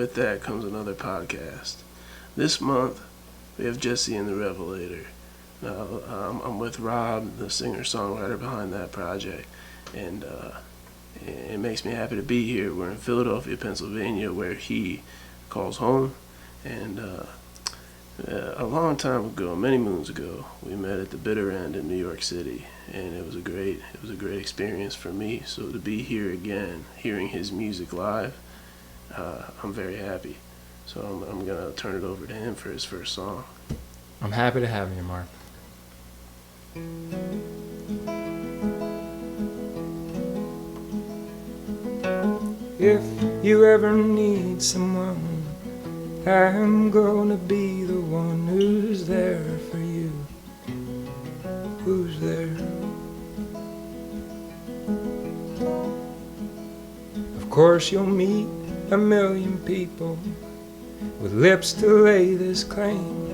with that comes another podcast. This month, we have Jesse and the Revelator. Now, I'm with Rob, the singer-songwriter behind that project, and it makes me happy to be here. We're in Philadelphia, Pennsylvania, where he calls home, and a long time ago, many moons ago, we met at the Bitter End in New York City, and it was a great experience for me. So to be here again, hearing his music live, I'm very happy. So I'm gonna turn it over to him for his first song. I'm happy to have you, Mark. If you ever need someone, I'm gonna be the one who's there for you. Who's there? Of course you'll meet a million people with lips to lay this claim,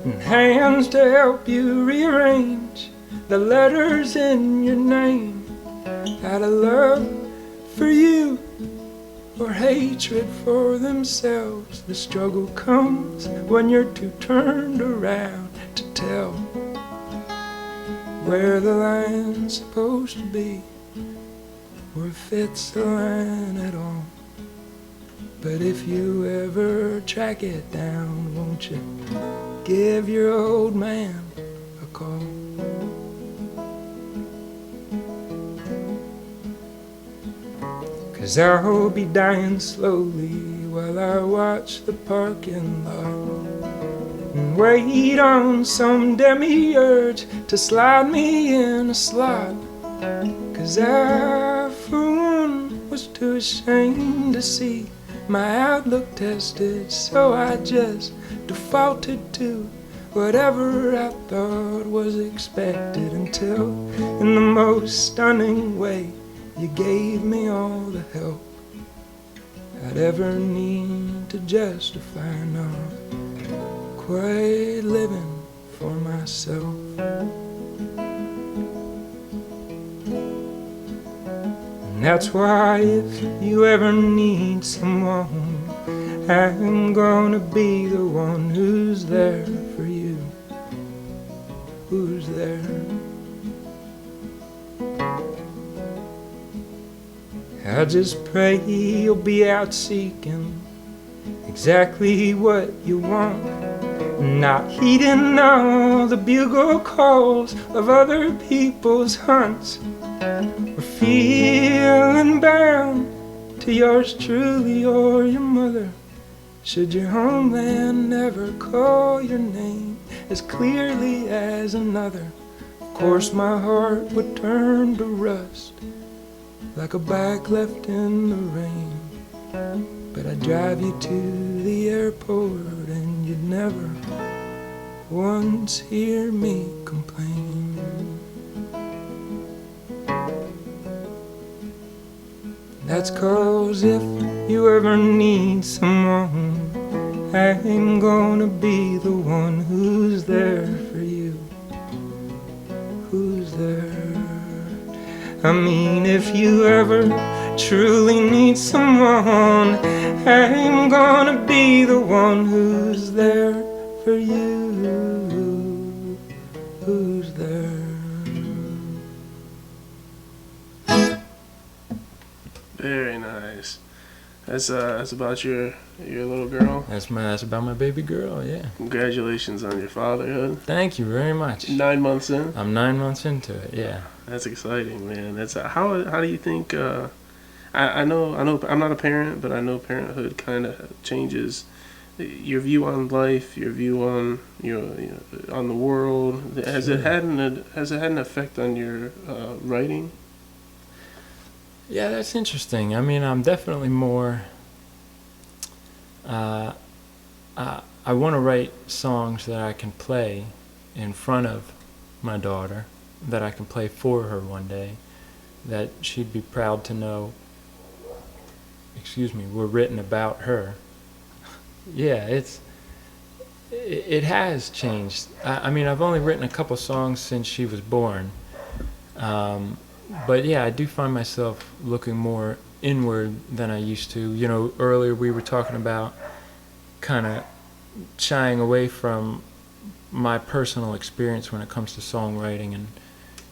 and hands to help you rearrange the letters in your name. Out of love for you or hatred for themselves, the struggle comes when you're too turned around to tell where the line's supposed to be, or if it's a line at all. But if you ever track it down, won't you give your old man a call? 'Cause I'll be dying slowly while I watch the parking lot and wait on some demiurge to slide me in a slot. 'Cause I, for one, was too ashamed to see my outlook tested, so I just defaulted to whatever I thought was expected, until, in the most stunning way, you gave me all the help I'd ever need to justify not quite living for myself. And that's why if you ever need someone, I'm gonna be the one who's there for you. Who's there? I just pray you'll be out seeking exactly what you want, not heeding all the bugle calls of other people's hunts, or feeling bound to yours truly or your mother, should your homeland never call your name as clearly as another. Of course my heart would turn to rust like a bike left in the rain, but I'd drive you to the airport and you'd never once hear me complain. That's 'cause if you ever need someone, I'm gonna be the one who's there for you. Who's there? I mean, if you ever truly need someone, I'm gonna be the one who's there for you. Who's there? Very nice. That's about your little girl. That's about my baby girl, yeah. Congratulations on your fatherhood. Thank you very much. 9 months in. I'm 9 months into it, yeah. That's exciting, man. That's how do you think? I know I'm not a parent, but I know parenthood kind of changes your view on life, your view on on the world. Has it had an effect on your writing? Yeah, that's interesting. I mean, I'm definitely more. I want to write songs that I can play in front of my daughter, that I can play for her one day, that she'd be proud to know, were written about her. Yeah, it has changed. I mean, I've only written a couple songs since she was born. But yeah, I do find myself looking more inward than I used to. You know, earlier we were talking about kind of shying away from my personal experience when it comes to songwriting, and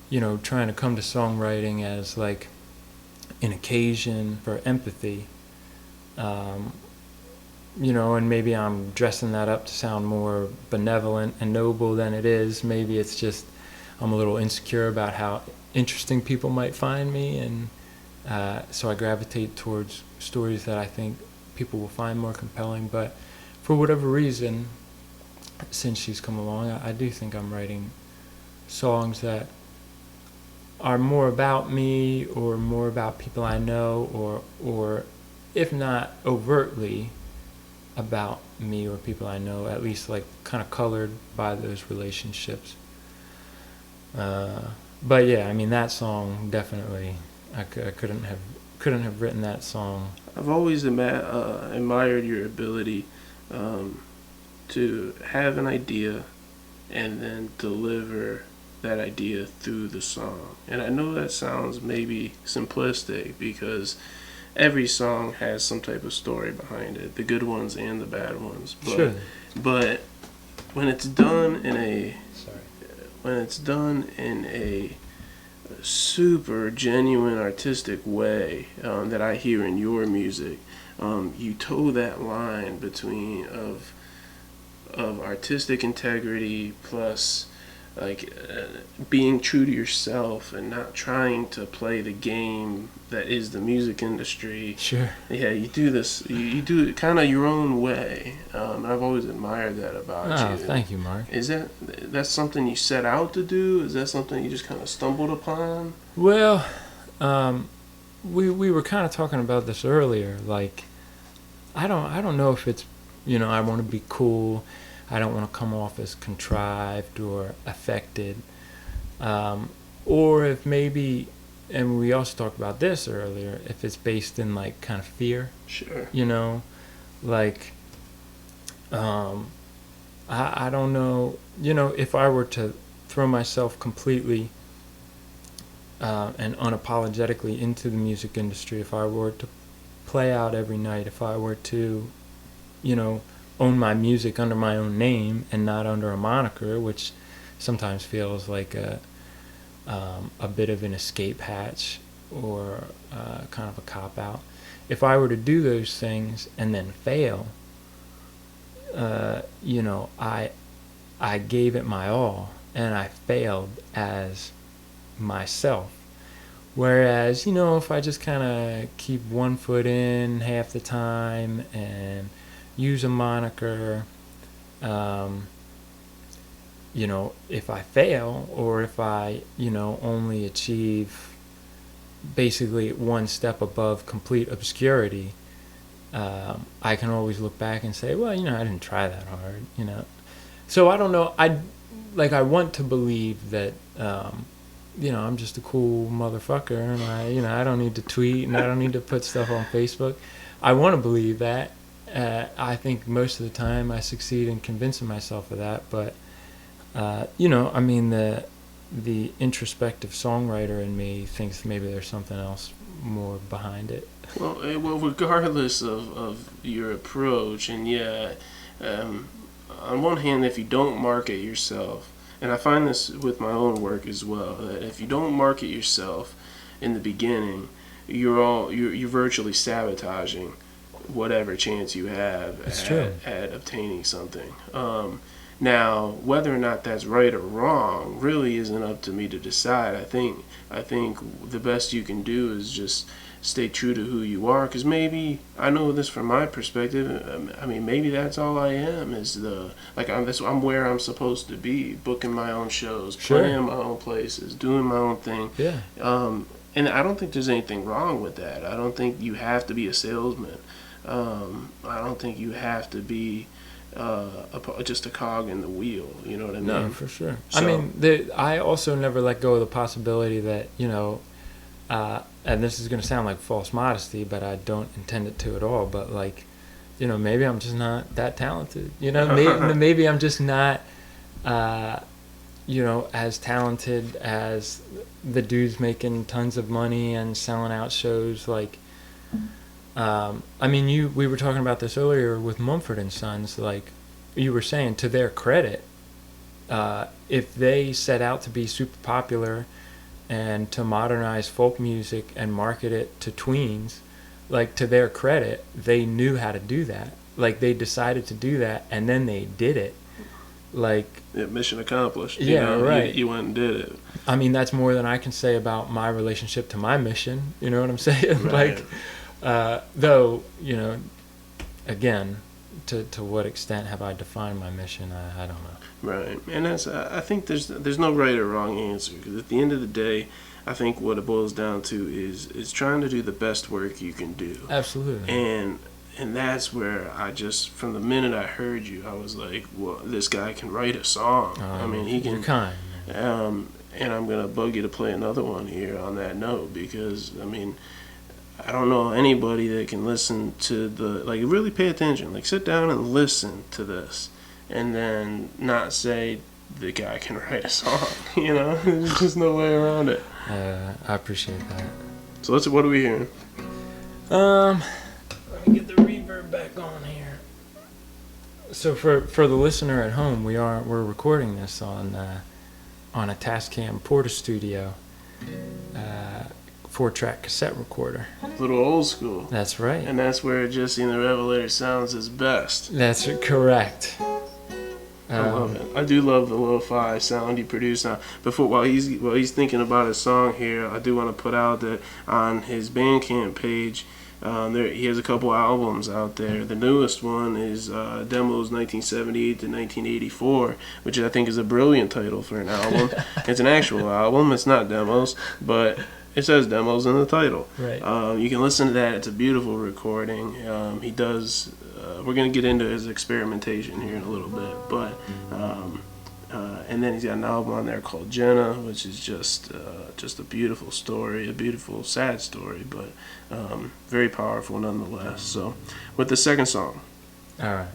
you know, trying to come to songwriting as like an occasion for empathy. You know, and maybe I'm dressing that up to sound more benevolent and noble than it is. Maybe it's just I'm a little insecure about how interesting people might find me, and so I gravitate towards stories that I think people will find more compelling. But for whatever reason, since she's come along, I do think I'm writing songs that are more about me or more about people I know, or if not overtly about me or people I know, at least like kind of colored by those relationships. But yeah, I mean, that song definitely, I couldn't have written that song. I've always admired your ability to have an idea and then deliver that idea through the song. And I know that sounds maybe simplistic because every song has some type of story behind it, the good ones and the bad ones. But, Sure. But when it's done in a super genuine artistic way that I hear in your music, you toe that line between of artistic integrity plus like being true to yourself and not trying to play the game that is the music industry. Sure. Yeah, you do this. You do it kind of your own way. I've always admired that about you. Oh, thank you, Mark. Is that's something you set out to do? Is that something you just kind of stumbled upon? Well, we were kind of talking about this earlier. Like, I don't know if it's, you know, I want to be cool. I don't want to come off as contrived or affected, or if maybe, and we also talked about this earlier, if it's based in like kind of fear. Sure. You know, like, I don't know, you know, if I were to throw myself completely and unapologetically into the music industry, if I were to play out every night, if I were to, you know, own my music under my own name and not under a moniker, which sometimes feels like a bit of an escape hatch or kind of a cop-out. If I were to do those things and then fail, you know, I gave it my all and I failed as myself. Whereas, you know, if I just kind of keep one foot in half the time and use a moniker, you know, if I fail or if I, you know, only achieve basically one step above complete obscurity, I can always look back and say, well, you know, I didn't try that hard, you know. So I don't know. I want to believe that, you know, I'm just a cool motherfucker and I don't need to tweet and I don't need to put stuff on Facebook. I want to believe that. I think most of the time I succeed in convincing myself of that, but you know, I mean, the introspective songwriter in me thinks maybe there's something else more behind it. Well, regardless of your approach, and yeah, on one hand, if you don't market yourself, and I find this with my own work as well, that if you don't market yourself in the beginning, you're virtually sabotaging whatever chance you have at obtaining something. Now, whether or not that's right or wrong really isn't up to me to decide. I think the best you can do is just stay true to who you are, because maybe, I know this from my perspective, I mean, maybe that's all I am, is I'm where I'm supposed to be, booking my own shows, playing my own places, doing my own thing. Yeah. And I don't think there's anything wrong with that. I don't think you have to be a salesman. I don't think you have to be just a cog in the wheel. You know what I mean? No, for sure. So, I mean, I also never let go of the possibility that, you know, and this is going to sound like false modesty, but I don't intend it to at all. But like, you know, maybe I'm just not that talented. You know, maybe I'm just not, you know, as talented as the dudes making tons of money and selling out shows like I mean, we were talking about this earlier with Mumford and Sons. Like you were saying, to their credit, if they set out to be super popular and to modernize folk music and market it to tweens, like to their credit, they knew how to do that. Like they decided to do that, and then they did it. Like mission accomplished. Yeah, right. You went and did it. I mean, that's more than I can say about my relationship to my mission. You know what I'm saying? Right. Like, though, again, to what extent have I defined my mission? I don't know. Right, and I think there's no right or wrong answer, because at the end of the day, I think what it boils down to is trying to do the best work you can do. Absolutely. And that's where I just, from the minute I heard you, I was like, well, this guy can write a song. I mean, he can. You're kind. And I'm gonna bug you to play another one here on that note, because I mean, I don't know anybody that can listen to really pay attention, like sit down and listen to this, and then not say the guy can write a song. There's just no way around it. I appreciate that. So what are we hearing? Let me get the reverb back on here. So for the listener at home, we're recording this on a Tascam Porta Studio 4-track cassette recorder. A little old school. That's right. And that's where Jesse and the Revelator sounds his best. That's correct. I love it. I do love the lo-fi sound he produced. Now, while he's thinking about his song here, I do want to put out that on his Bandcamp page, he has a couple albums out there. The newest one is Demos 1978 to 1984, which I think is a brilliant title for an album. It's an actual album. It's not demos, but it says demos in the title. Right. You can listen to that. It's a beautiful recording. He does. We're going to get into his experimentation here in a little bit, but and then he's got an album on there called Jenna, which is just a beautiful story, a beautiful sad story, but very powerful nonetheless. So, with the second song. All right.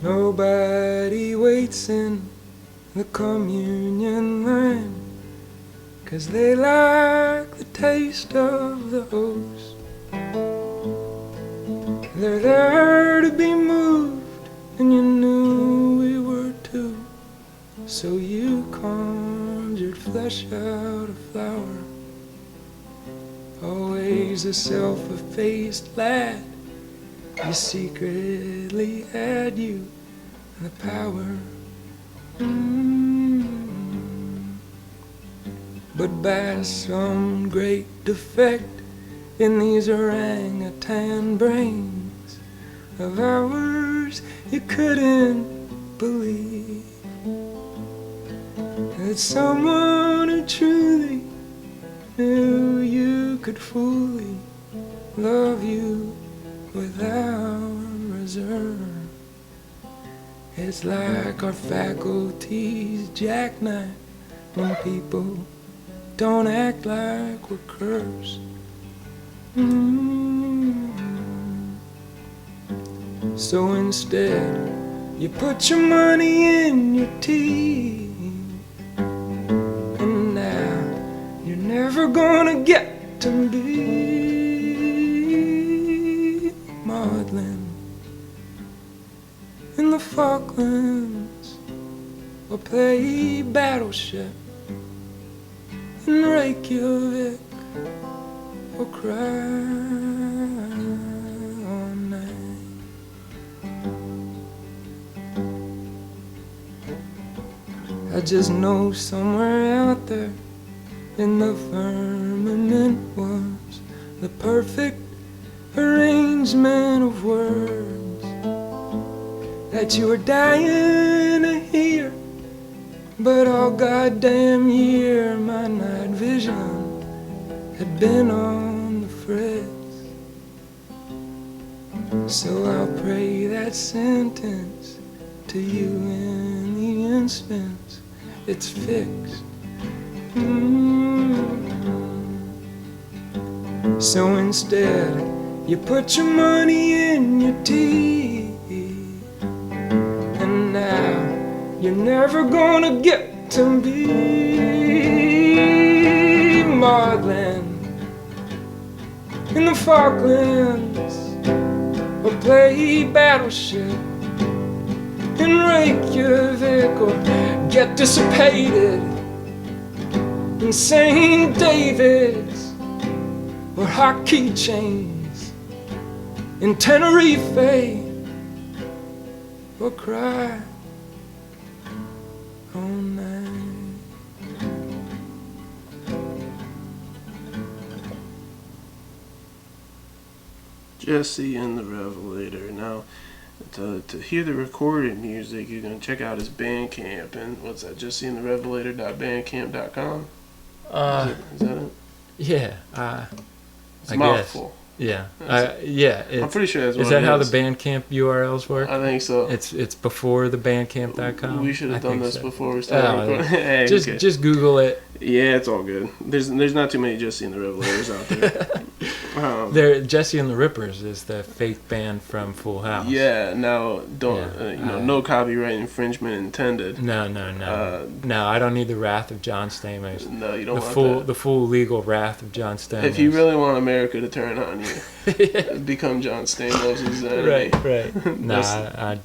Nobody waits in the communion line, 'cause they like the taste of the host. They're there to be moved, and you knew we were too. So you conjured flesh out of flour. Always a self-effaced lad. You secretly had you the power. But by some great defect in these orangutan brains of ours, you couldn't believe that someone who truly knew you could fully love you without reserve. It's like our faculties jackknife when people don't act like we're cursed. So instead, you put your money in your tea, and now you're never gonna get to be maudlin in the Falklands, or play battleship in Reykjavik, or cry all night. I just know somewhere out there in the firmament was the perfect arrangement of words that you were dying to hear. But all goddamn year my night vision had been on the fritz. So I'll pray that sentence to you in the instance it's fixed. So instead, you put your money in your tea, and now You're never gonna get to be Marlin in the Falklands or play battleship in Reykjavik or get dissipated in St. David's or hockey chains in Tenerife or cry all night. Jesse and the Revelator. Now, to hear the recorded music, you're going to check out his Bandcamp. And what's that? jesseandtherevelator.bandcamp.com? Is that it? Yeah. It's I a mouthful. guess. Yeah. Yeah. I'm pretty sure that's what Is that it how is. the Bandcamp URLs work? I think so. It's before the bandcamp.com. We should have done this so. before we started recording. Hey, just okay. just Google it. Yeah, it's all good. There's not too many Jesse and the Revelators out there. Jesse and the Rippers is the fake band from Full House. Yeah. Now, no copyright infringement intended. No. No, I don't need the wrath of John Stamos. No, you don't want that. The full legal wrath of John Stamos. If you really want America to turn on you, become John Stamos' enemy. Right. No,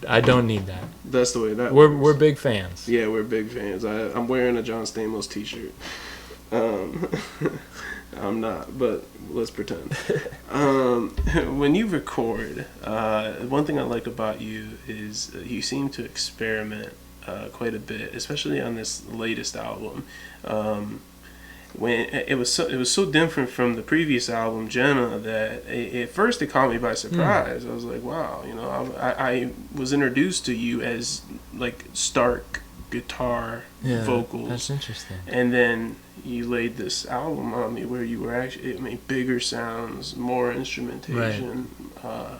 I don't need that. That's the way that We're works. big fans. Yeah, we're big fans. I'm wearing a John Stamos t-shirt. I'm not, but let's pretend. When you record, one thing I like about you is you seem to experiment quite a bit, especially on this latest album. When it was so different from the previous album, Jenna, that at first it caught me by surprise. I was like, wow, I was introduced to you as like stark guitar vocals. That's interesting. And then you laid this album on me where you were actually, it made bigger sounds, more instrumentation. Right.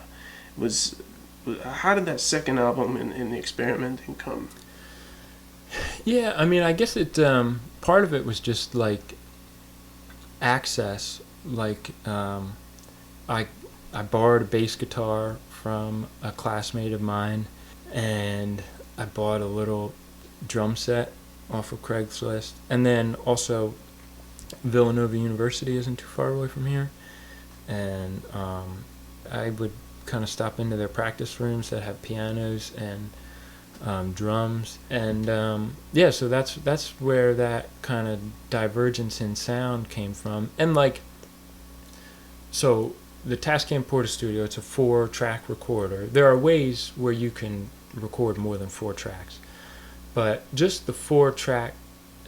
How did that second album and the experimenting come? Yeah, I mean, I guess it part of it was just like access. Like I borrowed a bass guitar from a classmate of mine, and I bought a little drum set off of Craigslist. And then also Villanova University isn't too far away from here, and I would kind of stop into their practice rooms that have pianos and drums, and so that's where that kind of divergence in sound came from. And like, so the Tascam Portastudio, it's a 4-track recorder. There are ways where you can record more than 4 tracks, but just the 4-track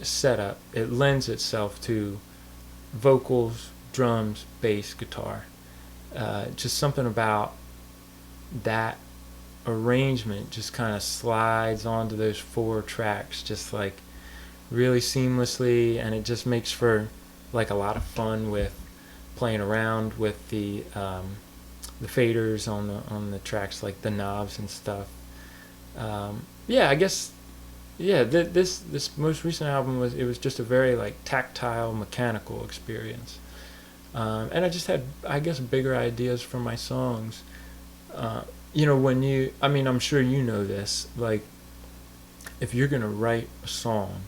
setup, it lends itself to vocals, drums, bass, guitar. Just something about that arrangement just kind of slides onto those 4 tracks just like really seamlessly, and it just makes for like a lot of fun with playing around with the faders on the tracks, like the knobs and stuff. I guess this most recent album was just a very like tactile, mechanical experience, and I just had, I guess, bigger ideas for my songs. I'm sure you know this, like, if you're going to write a song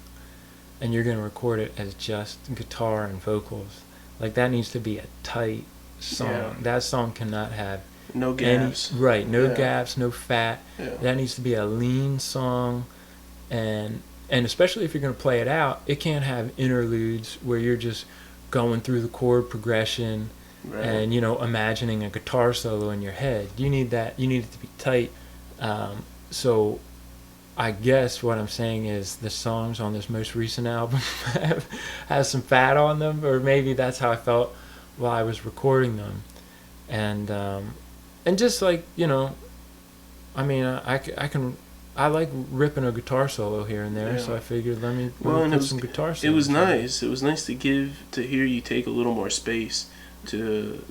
and you're going to record it as just guitar and vocals, like, that needs to be a tight song. Yeah. That song cannot have no gaps. No gaps, no fat. Yeah. That needs to be a lean song, and especially if you're going to play it out, it can't have interludes where you're just going through the chord progression. Right. And imagining a guitar solo in your head. You need it to be tight. So I guess what I'm saying is the songs on this most recent album have some fat on them, or maybe that's how I felt while I was recording them. And just like, I like ripping a guitar solo here and there, so I figured let me put some guitar solos. It was nice. It was nice to hear you take a little more space to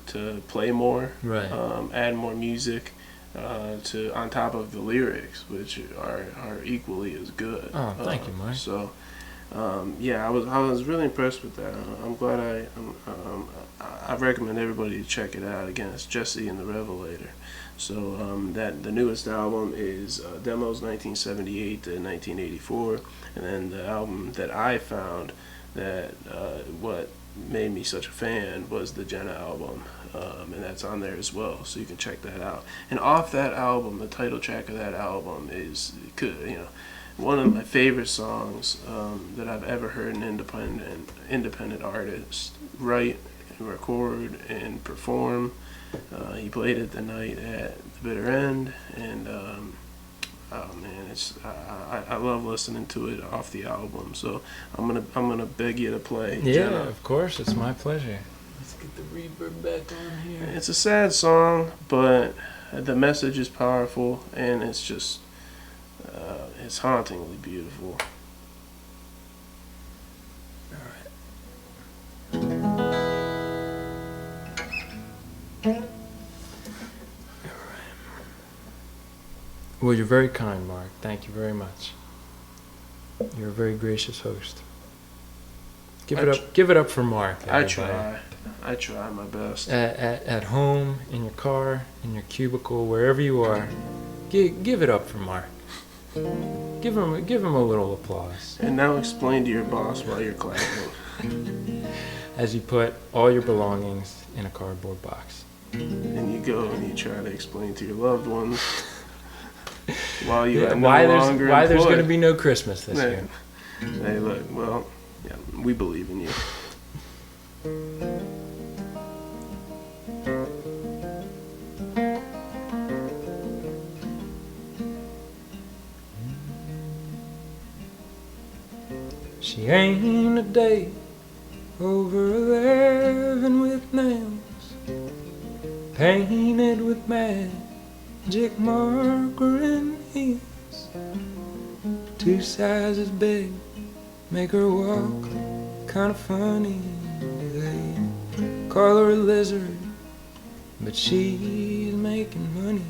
play more, right. Add more music on top of the lyrics, which are equally as good. Oh, thank you, Mike. So Yeah, I was really impressed with that. I'm glad I recommend everybody to check it out. Again, it's Jesse and the Revelator. So that the newest album is Demos 1978 to 1984, and then the album that I found that what made me such a fan was the Jenna album, and that's on there as well. So you can check that out. And off that album, the title track of that album is one of my favorite songs that I've ever heard an independent artist write, and record, and perform. He played it the night at the Bitter End, and oh man, I love listening to it off the album. So I'm gonna beg you to play. Yeah, Jenna. of course, it's my pleasure. Let's get the reverb back on here. It's a sad song, but the message is powerful, and it's just it's hauntingly beautiful. Well, you're very kind, Mark. Thank you very much. You're a very gracious host. Give it up for Mark. Everybody. I try my best. At home, in your car, in your cubicle, wherever you are, give it up for Mark. Give him a little applause. And now explain to your boss why you're clapping. As you put all your belongings in a cardboard box. And you go and you try to explain to your loved ones while you are why no longer why there's going to employed. be no Christmas this year. Hey, look, well, yeah, we believe in you. She ain't a day over 11 with nails painted with magic marker and heels. 2 sizes big make her walk kinda funny. They call her a lizard, but she's making money.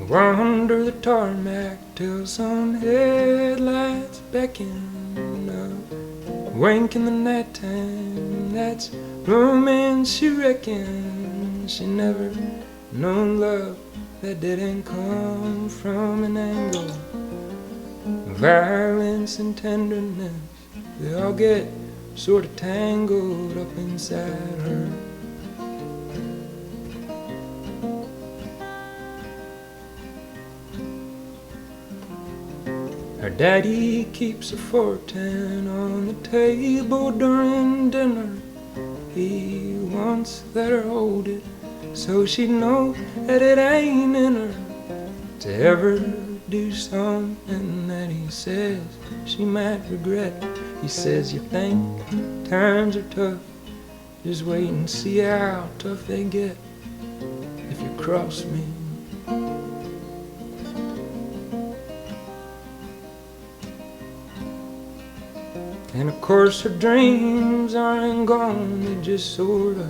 Wander the tarmac till some headlights beckon up. Wink in the nighttime, that's romance she reckons. She never known love that didn't come from an angle. Violence and tenderness, they all get sort of tangled up inside her. Her daddy keeps a 410 on the table during dinner. He once let her hold it so she'd know that it ain't in her to ever do something that he says she might regret. He says, you think times are tough, just wait and see how tough they get if you cross me. And of course her dreams aren't gone, they just sorta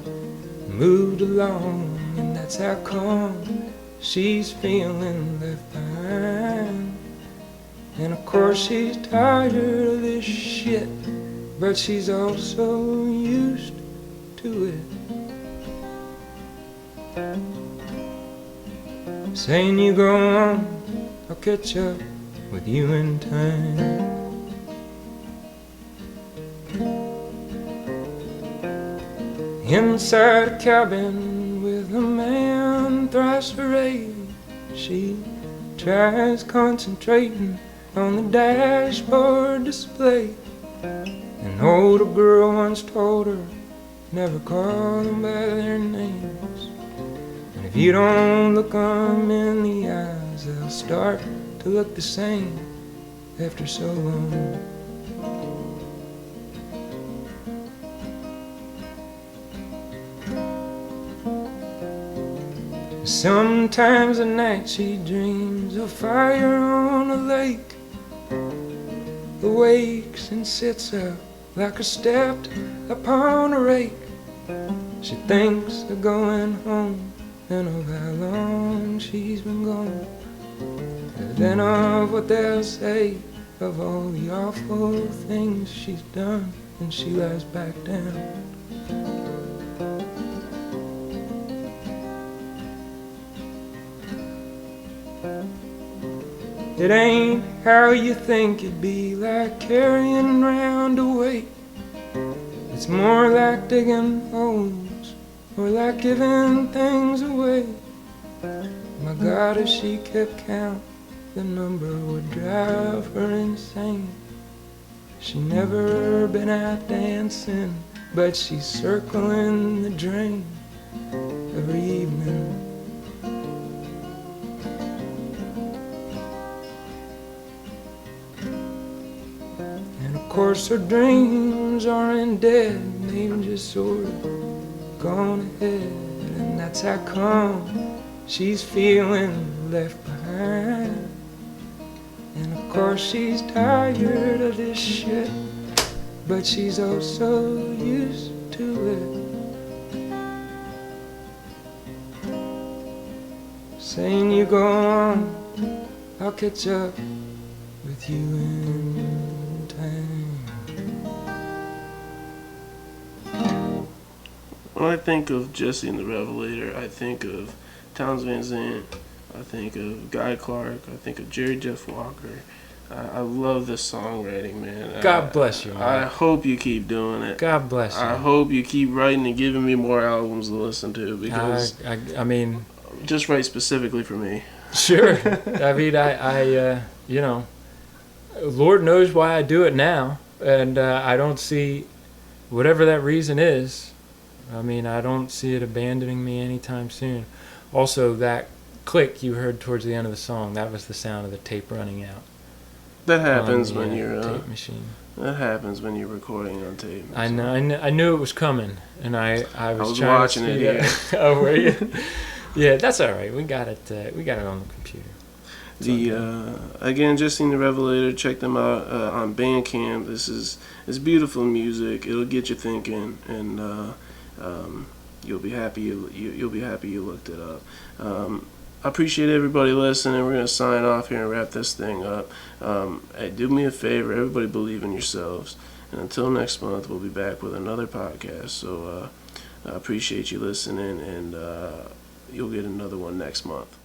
moved along. And that's how come she's feeling left behind. And of course she's tired of this shit, but she's also used to it. Saying you go on, I'll catch up with you in time. Inside a cabin with a man thrice her age, she tries concentrating on the dashboard display. An older girl once told her, never call them by their names. And if you don't look them in the eyes, they'll start to look the same after so long. Sometimes at night she dreams of fire on a lake, awakes and sits up like a stepped upon a rake. She thinks of going home and of how long she's been gone, and then of what they'll say, of all the awful things she's done, and she lies back down. It ain't how you think it'd be, like carrying round a weight. It's more like digging holes, or like giving things away. My God, if she kept count, the number would drive her insane. She never been out dancing, but she's circling the drain every evening. And of course her dreams aren't dead, they've just sort of gone ahead. And that's how come she's feeling left behind. And of course she's tired of this shit, but she's oh so used to it. Saying you go on, I'll catch up with you in time. When I think of Jesse and the Revelator, I think of Towns Van Zandt, I think of Guy Clark, I think of Jerry Jeff Walker. I love this songwriting, man. God bless you, man. I hope you keep doing it. God bless you. I hope you keep writing and giving me more albums to listen to, because I mean, just write specifically for me. sure. I mean, I you know, Lord knows why I do it now, and I don't see, whatever that reason is, I mean, I don't see it abandoning me anytime soon. Also, that click you heard towards the end of the song, that was the sound of the tape running out. That happens on the, when you're tape machine. That happens when you're recording on tape. I know. I knew it was coming, and I was trying watching to it speed here. up. Oh, were you? Yeah, that's all right. We got it. We got it on the computer. Again, Jesse and the Revelator. Check them out on Bandcamp. It's beautiful music. It'll get you thinking, and you'll be happy. You'll be happy you looked it up. I appreciate everybody listening. We're gonna sign off here and wrap this thing up. Hey, do me a favor, everybody, believe in yourselves. And until next month, we'll be back with another podcast. So I appreciate you listening, and you'll get another one next month.